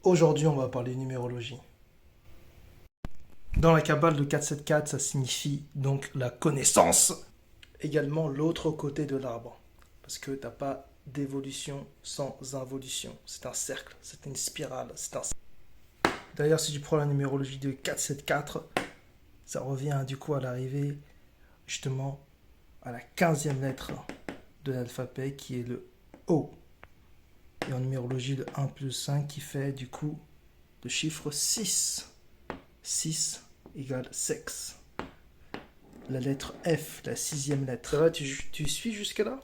Aujourd'hui, on va parler numérologie. Dans la Kabbale de 474, ça signifie donc la connaissance. Également l'autre côté de l'arbre. Parce que t'as pas d'évolution sans involution. C'est un cercle, c'est une spirale, c'est un... D'ailleurs, si tu prends la numérologie de 474, ça revient du coup à l'arrivée justement à la 15e lettre de l'alphabet qui est le O. Et en numérologie, le 1 plus 5 qui fait du coup le chiffre 6. 6 égale sexe. La lettre F, la 6e lettre. Ça va, tu suis jusque là?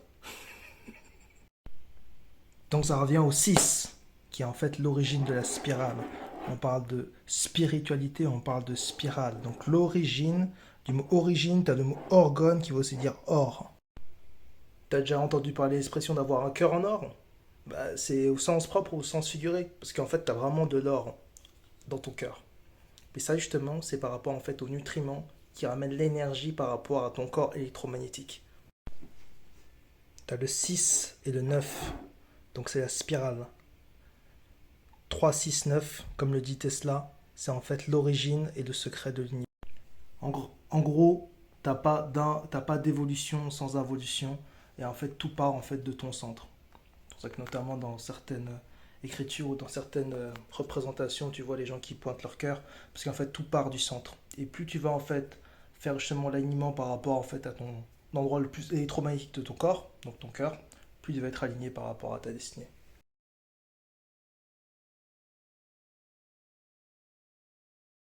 Donc ça revient au 6, qui est en fait l'origine de la spirale. On parle de spiritualité, on parle de spirale. Donc l'origine, du mot origine, tu as le mot orgone qui veut aussi dire or. T'as déjà entendu parler de l'expression d'avoir un cœur en or? Bah, c'est au sens propre ou au sens figuré, parce qu'en fait, tu as vraiment de l'or dans ton cœur. Et ça, justement, c'est par rapport en fait aux nutriments qui ramènent l'énergie par rapport à ton corps électromagnétique. Tu as le 6 et le 9, donc c'est la spirale. 3, 6, 9, comme le dit Tesla, c'est en fait l'origine et le secret de l'univers. En gros, t'as pas d'évolution sans involution, et en fait, tout part en fait de ton centre. C'est pour ça que notamment dans certaines écritures ou dans certaines représentations, tu vois les gens qui pointent leur cœur, parce qu'en fait, tout part du centre. Et plus tu vas en fait faire justement l'alignement par rapport en fait à ton endroit le plus électromagnétique de ton corps, donc ton cœur, plus il va être aligné par rapport à ta destinée.